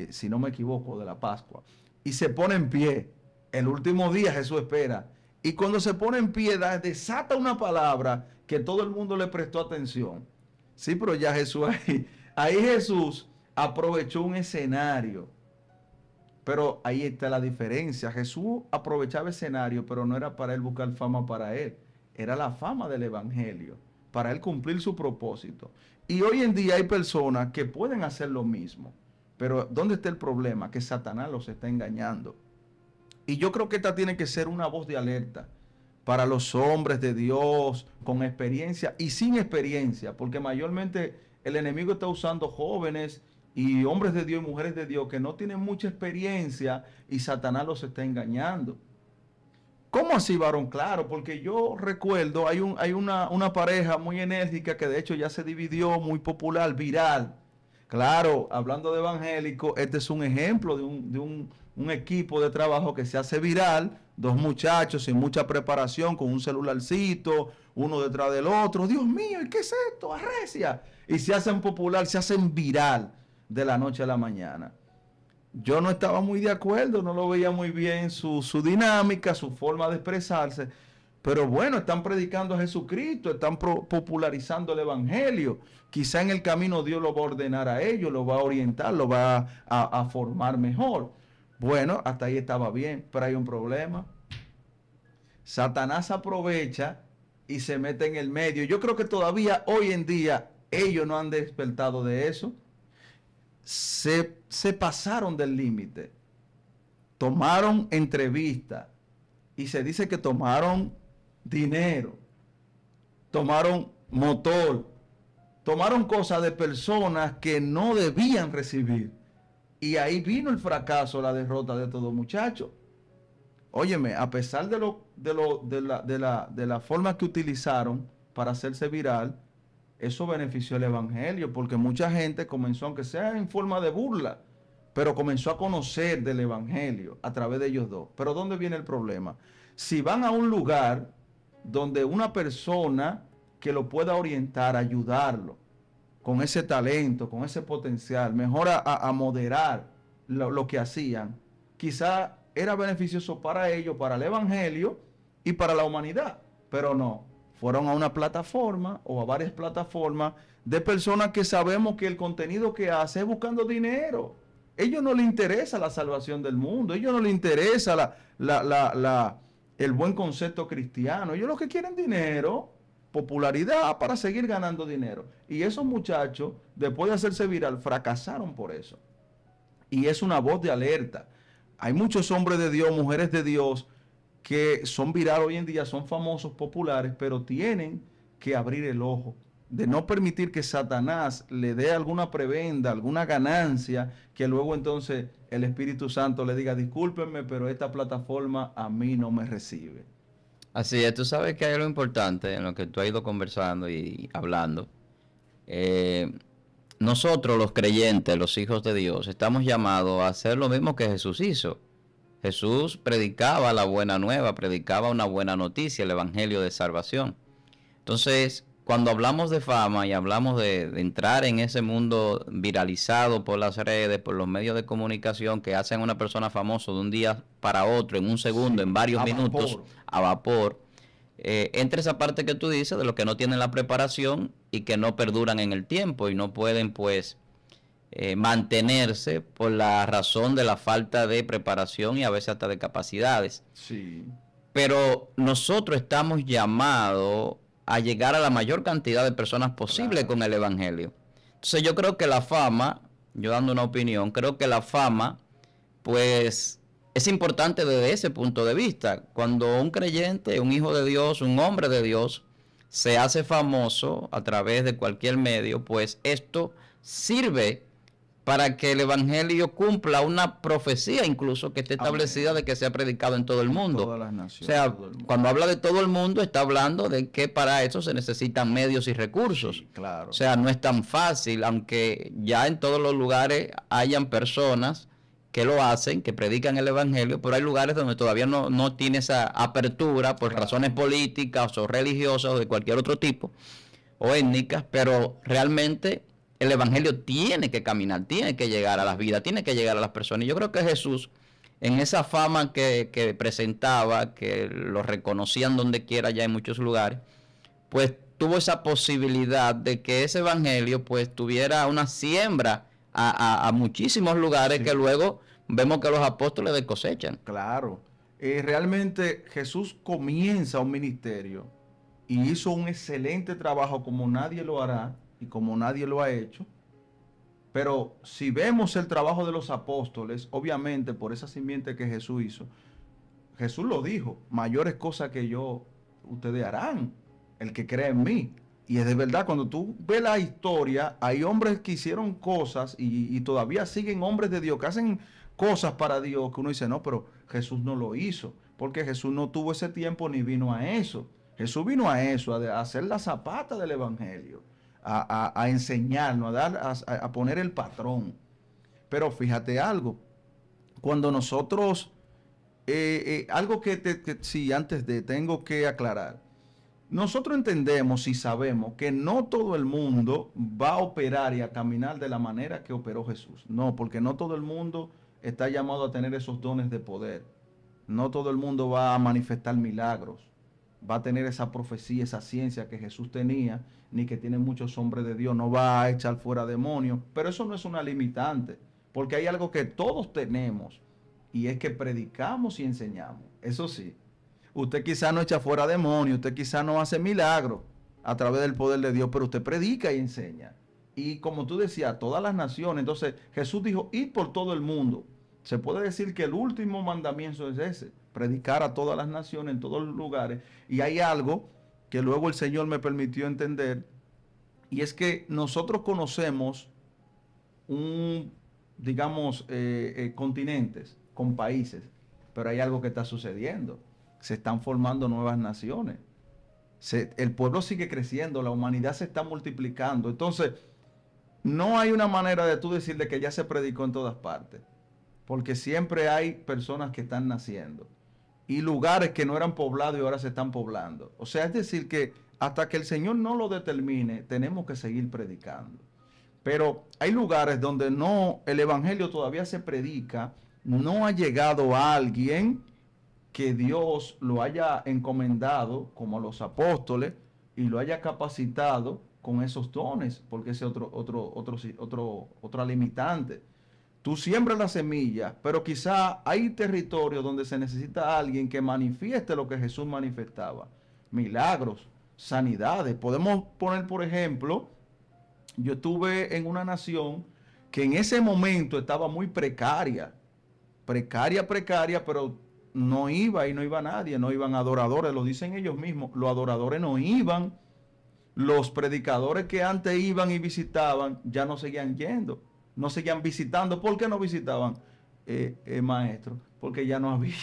si no me equivoco, de la Pascua. Y se pone en pie. El último día Jesús espera. Y cuando se pone en pie, desata una palabra que todo el mundo le prestó atención. Sí, pero ya Jesús ahí Jesús aprovechó un escenario. Pero ahí está la diferencia. Jesús aprovechaba escenario, pero no era para él buscar fama para él. Era la fama del evangelio. para él cumplir su propósito. Y hoy en día hay personas que pueden hacer lo mismo. Pero ¿dónde está el problema? Que Satanás los está engañando. Y yo creo que esta tiene que ser una voz de alerta para los hombres de Dios con experiencia y sin experiencia, porque mayormente el enemigo está usando jóvenes y hombres de Dios y mujeres de Dios que no tienen mucha experiencia y Satanás los está engañando. ¿Cómo así, varón? Claro, porque yo recuerdo, hay una pareja muy enérgica que de hecho ya se dividió, muy popular, viral. Claro, hablando de evangélico, este es un ejemplo de un equipo de trabajo que se hace viral, dos muchachos sin mucha preparación, con un celularcito, uno detrás del otro. Dios mío, ¿y qué es esto? Arrecia. Y se hacen popular, se hacen viral de la noche a la mañana. Yo no estaba muy de acuerdo, no lo veía muy bien su dinámica, su forma de expresarse. Pero bueno, están predicando a Jesucristo, están popularizando el Evangelio. Quizá en el camino Dios lo va a ordenar a ellos, lo va a orientar, lo va a formar mejor. Bueno, hasta ahí estaba bien, pero hay un problema. Satanás aprovecha y se mete en el medio. Yo creo que todavía hoy en día ellos no han despertado de eso. Se pasaron del límite. Tomaron entrevista y se dice que tomaron dinero, tomaron motor, tomaron cosas de personas que no debían recibir. Y ahí vino el fracaso, la derrota de todo muchacho. Óyeme, a pesar de la forma que utilizaron para hacerse viral, eso benefició el evangelio, porque mucha gente comenzó, aunque sea en forma de burla, pero comenzó a conocer del evangelio a través de ellos dos. Pero ¿dónde viene el problema? Si van a un lugar donde una persona que lo pueda orientar, ayudarlo, con ese talento, con ese potencial, mejor a moderar lo que hacían, quizá era beneficioso para ellos, para el evangelio y para la humanidad, pero no. Fueron a una plataforma o a varias plataformas de personas que sabemos que el contenido que hace es buscando dinero. A ellos no les interesa la salvación del mundo, a ellos no les interesa el buen concepto cristiano. Ellos lo que quieren dinero, popularidad para seguir ganando dinero. Y esos muchachos, después de hacerse viral, fracasaron por eso. Y es una voz de alerta. Hay muchos hombres de Dios, mujeres de Dios, que son virales hoy en día, son famosos, populares, pero tienen que abrir el ojo, de no permitir que Satanás le dé alguna prebenda, alguna ganancia, que luego entonces el Espíritu Santo le diga, discúlpenme, pero esta plataforma a mí no me recibe. Así es, tú sabes que hay algo importante en lo que tú has ido conversando y hablando. Nosotros los creyentes, los hijos de Dios, estamos llamados a hacer lo mismo que Jesús hizo. Jesús predicaba la buena nueva, predicaba una buena noticia, el evangelio de salvación. Entonces, cuando hablamos de fama y hablamos de entrar en ese mundo viralizado por las redes, por los medios de comunicación que hacen a una persona famosa de un día para otro, en un segundo, sí, en varios minutos, a vapor, entre esa parte que tú dices de los que no tienen la preparación y que no perduran en el tiempo y no pueden, pues, mantenerse por la razón de la falta de preparación y a veces hasta de capacidades. Sí. Pero nosotros estamos llamados a llegar a la mayor cantidad de personas posible, claro, con el evangelio. Entonces yo creo que la fama, yo dando una opinión, creo que la fama pues es importante desde ese punto de vista. Cuando un creyente, un hijo de Dios, un hombre de Dios se hace famoso a través de cualquier medio, pues esto sirve para que el evangelio cumpla una profecía incluso que esté establecida de que sea predicado en todo el mundo. Todas las naciones, o sea, cuando habla de todo el mundo, está hablando de que para eso se necesitan medios y recursos. Sí, claro. O sea, no es tan fácil, aunque ya en todos los lugares hayan personas que lo hacen, que predican el evangelio, pero hay lugares donde todavía no tiene esa apertura por razones políticas o religiosas o de cualquier otro tipo, o étnicas, pero realmente el evangelio tiene que caminar, tiene que llegar a las vidas, tiene que llegar a las personas. Y yo creo que Jesús, en esa fama que presentaba, que lo reconocían donde quiera ya en muchos lugares, pues tuvo esa posibilidad de que ese evangelio pues tuviera una siembra a muchísimos lugares, sí, que luego vemos que los apóstoles descosechan. Claro. Realmente Jesús comienza un ministerio y hizo un excelente trabajo como nadie lo hará y como nadie lo ha hecho. Pero si vemos el trabajo de los apóstoles, obviamente por esa simiente que Jesús hizo, Jesús lo dijo, mayores cosas que yo, ustedes harán, el que cree en mí. Y es de verdad, cuando tú ves la historia, hay hombres que hicieron cosas y todavía siguen hombres de Dios que hacen cosas para Dios que uno dice, no, pero Jesús no lo hizo, porque Jesús no tuvo ese tiempo ni vino a eso. Jesús vino a eso, a hacer la zapata del Evangelio, a enseñarnos, a poner el patrón. Pero fíjate algo, cuando nosotros, algo que sí, antes de, tengo que aclarar. Nosotros entendemos y sabemos que no todo el mundo va a operar y a caminar de la manera que operó Jesús. No, porque no todo el mundo está llamado a tener esos dones de poder. No todo el mundo va a manifestar milagros, va a tener esa profecía, esa ciencia que Jesús tenía, ni que tienen muchos hombres de Dios, no va a echar fuera demonios. Pero eso no es una limitante, porque hay algo que todos tenemos y es que predicamos y enseñamos. Eso sí. Usted quizá no echa fuera demonios, usted quizá no hace milagros a través del poder de Dios, pero usted predica y enseña. Y como tú decías, todas las naciones. Entonces Jesús dijo, id por todo el mundo. Se puede decir que el último mandamiento es ese, predicar a todas las naciones, en todos los lugares. Y hay algo que luego el Señor me permitió entender, y es que nosotros conocemos digamos, continentes con países, pero hay algo que está sucediendo. Se están formando nuevas naciones. El pueblo sigue creciendo, la humanidad se está multiplicando. Entonces, no hay una manera de tú decirle que ya se predicó en todas partes, porque siempre hay personas que están naciendo y lugares que no eran poblados y ahora se están poblando. O sea, es decir que hasta que el Señor no lo determine, tenemos que seguir predicando. Pero hay lugares donde no, el evangelio todavía se predica, no ha llegado a alguien que Dios lo haya encomendado como a los apóstoles y lo haya capacitado con esos dones, porque ese es otra limitante. Tú siembras la semilla, pero quizá hay territorios donde se necesita alguien que manifieste lo que Jesús manifestaba. Milagros, sanidades. Podemos poner, por ejemplo, yo estuve en una nación que en ese momento estaba muy precaria, pero no iba y no iba nadie, no iban adoradores, lo dicen ellos mismos, los adoradores no iban, los predicadores que antes iban y visitaban ya no seguían yendo, no seguían visitando. ¿Por qué no visitaban, maestro? Porque ya no había,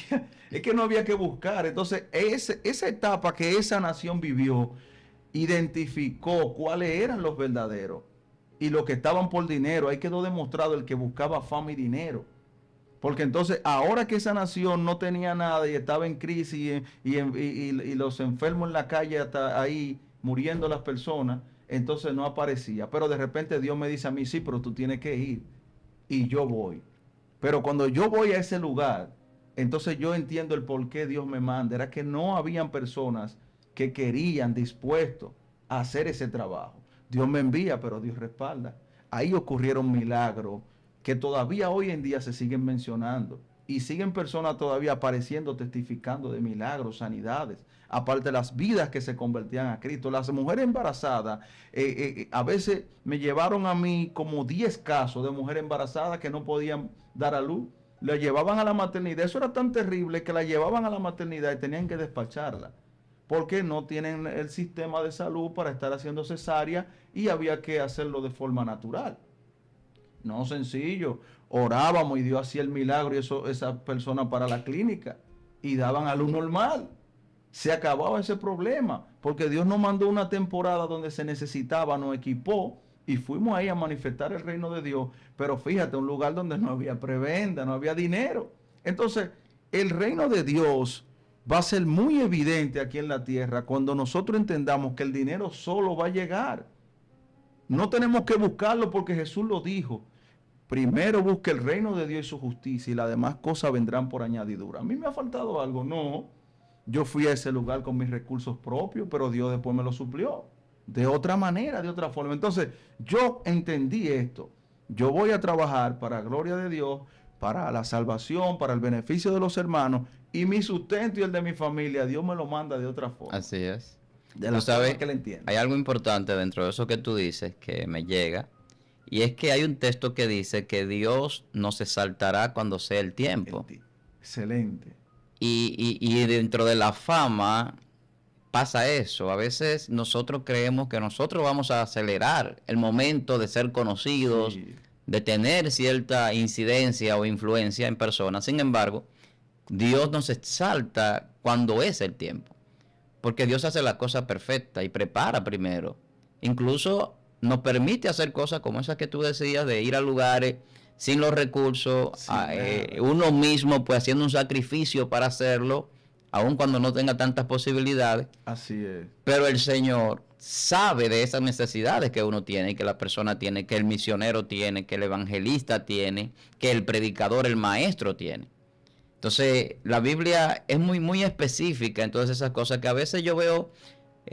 es que no había que buscar. Entonces, esa etapa que esa nación vivió, identificó cuáles eran los verdaderos y los que estaban por dinero. Ahí quedó demostrado el que buscaba fama y dinero. Porque entonces, ahora que esa nación no tenía nada y estaba en crisis y los enfermos en la calle hasta ahí muriendo las personas, entonces no aparecía. Pero de repente Dios me dice a mí, sí, pero tú tienes que ir. Y yo voy. Pero cuando yo voy a ese lugar, entonces yo entiendo el por qué Dios me manda. Era que no habían personas que querían, dispuestos a hacer ese trabajo. Dios me envía, pero Dios respalda. Ahí ocurrieron milagros que todavía hoy en día se siguen mencionando y siguen personas todavía apareciendo, testificando de milagros, sanidades, aparte de las vidas que se convertían a Cristo. Las mujeres embarazadas, a veces me llevaron a mí como 10 casos de mujeres embarazadas que no podían dar a luz, la llevaban a la maternidad. Eso era tan terrible que la llevaban a la maternidad y tenían que despacharla, porque no tienen el sistema de salud para estar haciendo cesárea y había que hacerlo de forma natural. No, sencillo. Orábamos y Dios hacía el milagro y esa persona para la clínica y daban a luz normal. Se acababa ese problema porque Dios nos mandó una temporada donde se necesitaba, nos equipó y fuimos ahí a manifestar el reino de Dios. Pero fíjate, un lugar donde no había prebenda, no había dinero. Entonces, el reino de Dios va a ser muy evidente aquí en la tierra cuando nosotros entendamos que el dinero solo va a llegar. No tenemos que buscarlo porque Jesús lo dijo. Primero busque el reino de Dios y su justicia y las demás cosas vendrán por añadidura. ¿A mí me ha faltado algo? No. Yo fui a ese lugar con mis recursos propios, pero Dios después me lo suplió. De otra manera, de otra forma. Entonces, yo entendí esto. Yo voy a trabajar para la gloria de Dios, para la salvación, para el beneficio de los hermanos, y mi sustento y el de mi familia, Dios me lo manda de otra forma. Así es. De la forma que le entiendo. Hay algo importante dentro de eso que tú dices que me llega, y es que hay un texto que dice que Dios no se saltará cuando sea el tiempo. Excelente. Y dentro de la fama pasa eso. A veces nosotros creemos que nosotros vamos a acelerar el momento de ser conocidos, sí, de tener cierta incidencia o influencia en personas. Sin embargo, Dios nos exalta cuando es el tiempo. Porque Dios hace la cosa perfecta y prepara primero. Incluso nos permite hacer cosas como esas que tú decías, de ir a lugares sin los recursos, sí, uno mismo pues haciendo un sacrificio para hacerlo, aun cuando no tenga tantas posibilidades. Así es. Pero el Señor sabe de esas necesidades que uno tiene, que la persona tiene, que el misionero tiene, que el evangelista tiene, que el predicador, el maestro tiene. Entonces, la Biblia es muy específica en todas esas cosas, que a veces yo veo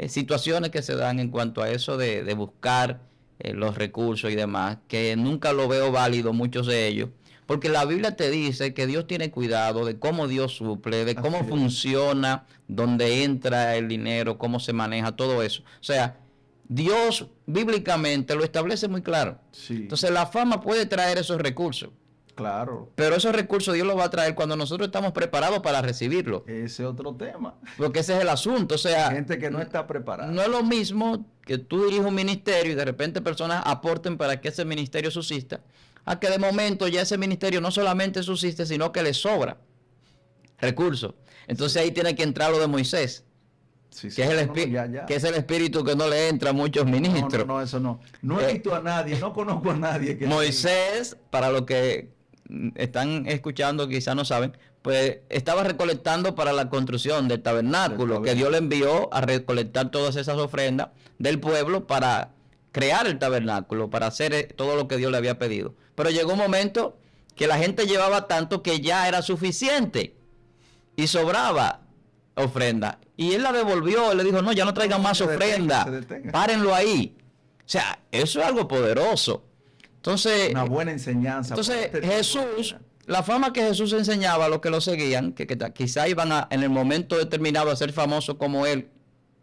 situaciones que se dan en cuanto a eso de buscar los recursos y demás, que nunca lo veo válido, muchos de ellos, porque la Biblia te dice que Dios tiene cuidado de cómo Dios suple, de cómo funciona, dónde entra el dinero, cómo se maneja, todo eso. O sea, Dios bíblicamente lo establece muy claro. Sí. Entonces, la fama puede traer esos recursos. Claro. Pero esos recursos Dios los va a traer cuando nosotros estamos preparados para recibirlo. Ese es otro tema. Porque ese es el asunto. O sea, hay gente que no está preparada. No es lo mismo que tú diriges un ministerio y de repente personas aporten para que ese ministerio subsista, a que de momento ya ese ministerio no solamente subsiste, sino que le sobra recursos. Entonces ahí tiene que entrar lo de Moisés. Sí, que, que es el espíritu que no le entra a muchos ministros. No, eso no. No he visto a nadie, no conozco a nadie. Que Moisés, para los que están escuchando, quizás no saben, pues estaba recolectando para la construcción del tabernáculo, que Dios le envió a recolectar todas esas ofrendas del pueblo para crear el tabernáculo, para hacer todo lo que Dios le había pedido. Pero llegó un momento que la gente llevaba tanto que ya era suficiente y sobraba ofrenda. Y él la devolvió, él le dijo, no, ya no traigan más ofrenda, párenlo ahí. O sea, eso es algo poderoso. Entonces, una buena enseñanza. Entonces, Jesús, la fama que Jesús enseñaba a los que lo seguían, que quizá iban en el momento determinado a ser famosos como él,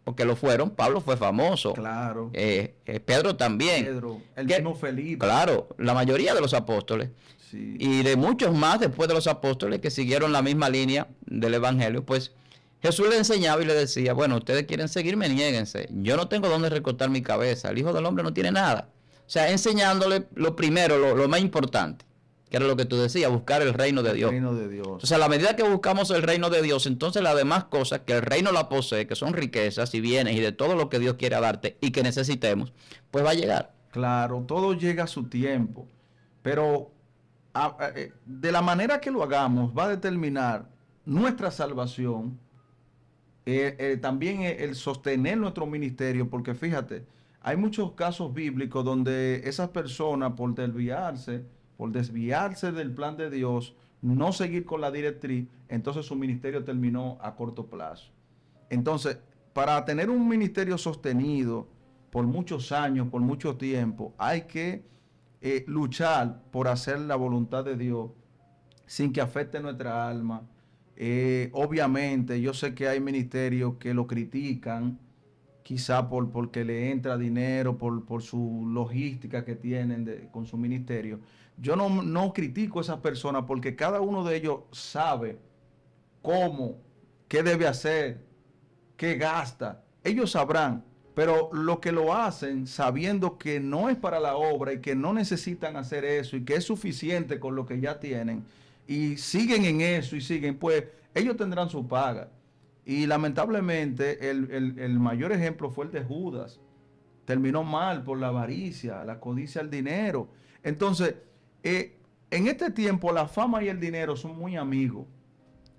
porque lo fueron. Pablo fue famoso. Claro. Pedro también. Pedro, el mismo Felipe. Claro, la mayoría de los apóstoles. Sí. Y de muchos más después de los apóstoles que siguieron la misma línea del evangelio, pues Jesús le enseñaba y le decía, bueno, ustedes quieren seguirme, niéguense. Yo no tengo dónde recortar mi cabeza. El Hijo del Hombre no tiene nada. O sea, enseñándole lo primero, lo más importante, que era lo que tú decías, buscar el reino de Dios. El reino de Dios. O sea, a la medida que buscamos el reino de Dios, entonces las demás cosas que el reino la posee, que son riquezas y bienes y de todo lo que Dios quiere darte y que necesitemos, pues va a llegar. Claro, todo llega a su tiempo, pero de la manera que lo hagamos va a determinar nuestra salvación, también el sostener nuestro ministerio, porque fíjate, hay muchos casos bíblicos donde esas personas por desviarse del plan de Dios, no seguir con la directriz, entonces su ministerio terminó a corto plazo. Entonces, para tener un ministerio sostenido por muchos años, por mucho tiempo, hay que luchar por hacer la voluntad de Dios sin que afecte nuestra alma. Obviamente, yo sé que hay ministerios que lo critican, quizá porque le entra dinero, por su logística que tienen con su ministerio. Yo no critico a esas personas porque cada uno de ellos sabe cómo, qué debe hacer, qué gasta. Ellos sabrán, pero los que lo hacen sabiendo que no es para la obra y que no necesitan hacer eso y que es suficiente con lo que ya tienen y siguen en eso y siguen, pues ellos tendrán su paga. Y lamentablemente el mayor ejemplo fue el de Judas. Terminó mal por la avaricia, la codicia al dinero. Entonces, en este tiempo la fama y el dinero son muy amigos,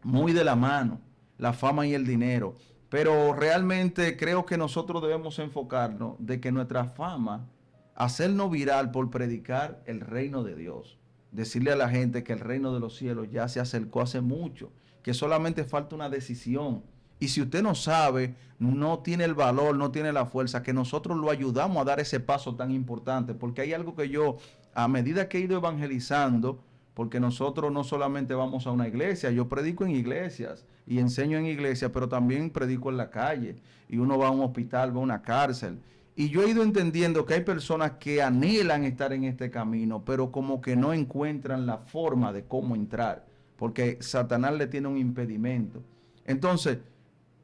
muy de la mano, la fama y el dinero. Pero realmente creo que nosotros debemos enfocarnos de que nuestra fama, hacernos viral por predicar el reino de Dios. Decirle a la gente que el reino de los cielos ya se acercó hace mucho, que solamente falta una decisión. Y si usted no sabe, no tiene el valor, no tiene la fuerza, que nosotros lo ayudamos a dar ese paso tan importante. Porque hay algo que yo, a medida que he ido evangelizando, porque nosotros no solamente vamos a una iglesia, yo predico en iglesias y enseño en iglesias, pero también predico en la calle, y uno va a un hospital, va a una cárcel. Y yo he ido entendiendo que hay personas que anhelan estar en este camino, pero como que no encuentran la forma de cómo entrar, porque Satanás le tiene un impedimento. Entonces,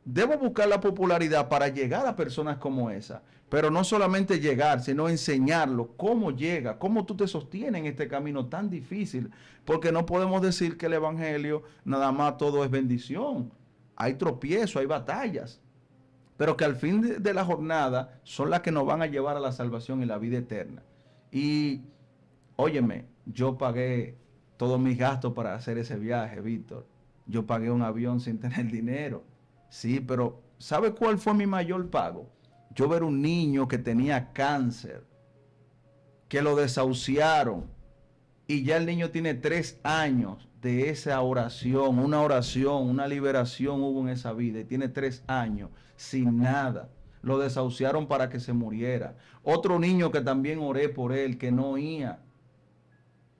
debo buscar la popularidad para llegar a personas como esa, pero no solamente llegar, sino enseñarlo cómo llega, cómo tú te sostienes en este camino tan difícil, porque no podemos decir que el evangelio nada más todo es bendición. Hay tropiezos, hay batallas, pero que al fin de la jornada son las que nos van a llevar a la salvación y la vida eterna. Y, óyeme, yo pagué todos mis gastos para hacer ese viaje, Víctor. Yo pagué un avión sin tener dinero. Sí, pero ¿sabe cuál fue mi mayor pago? Yo ver un niño que tenía cáncer, que lo desahuciaron, y ya el niño tiene 3 años de esa oración, una liberación hubo en esa vida, y tiene 3 años sin nada. Lo desahuciaron para que se muriera. Otro niño que también oré por él, que no oía.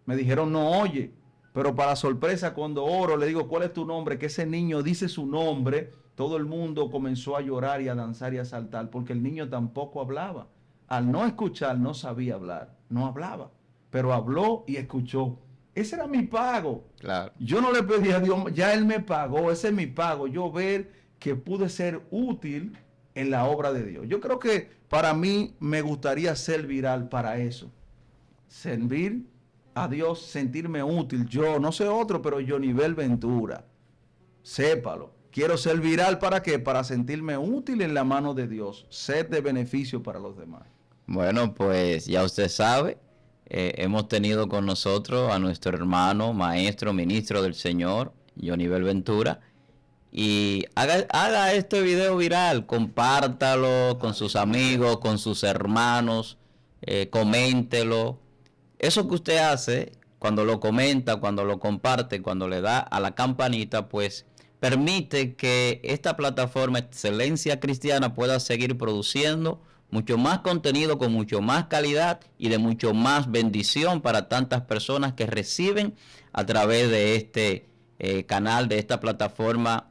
Me dijeron, no oye. Pero para sorpresa, cuando oro, le digo, ¿cuál es tu nombre? Que ese niño dice su nombre. Todo el mundo comenzó a llorar y a danzar y a saltar, porque el niño tampoco hablaba. Al no escuchar, no sabía hablar. No hablaba, pero habló y escuchó. Ese era mi pago. Claro. Yo no le pedí a Dios, ya Él me pagó, ese es mi pago. Yo ver que pude ser útil en la obra de Dios. Yo creo que para mí me gustaría ser viral para eso. Servir a Dios, sentirme útil. Yo, no sé otro, pero Yonivel Ventura. Sépalo. Quiero ser viral, ¿para qué? Para sentirme útil en la mano de Dios. Ser de beneficio para los demás. Bueno, pues ya usted sabe, hemos tenido con nosotros a nuestro hermano, maestro, ministro del Señor, Yonivel Ventura. Y haga este video viral, compártalo con sus amigos, con sus hermanos, coméntelo. Eso que usted hace, cuando lo comenta, cuando lo comparte, cuando le da a la campanita, pues permite que esta plataforma Excelencia Cristiana pueda seguir produciendo mucho más contenido con mucho más calidad y de mucho más bendición para tantas personas que reciben a través de este canal, de esta plataforma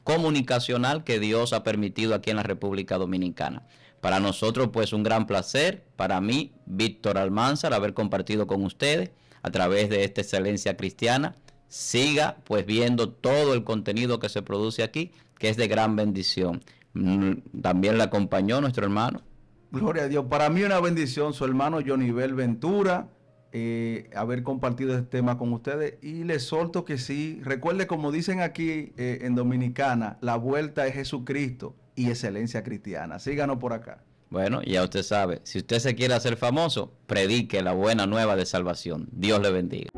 comunicacional que Dios ha permitido aquí en la República Dominicana. Para nosotros, pues, un gran placer, para mí, Víctor Almanzar, haber compartido con ustedes a través de esta Excelencia Cristiana. Siga, pues, viendo todo el contenido que se produce aquí, que es de gran bendición. También le acompañó nuestro hermano. Gloria a Dios. Para mí una bendición, su hermano Yonivel Ventura, haber compartido este tema con ustedes, y les solto que sí, recuerde, como dicen aquí en Dominicana, la vuelta es Jesucristo y Excelencia Cristiana. Síganos por acá. Bueno, ya usted sabe, si usted se quiere hacer famoso, predique la buena nueva de salvación. Dios le bendiga.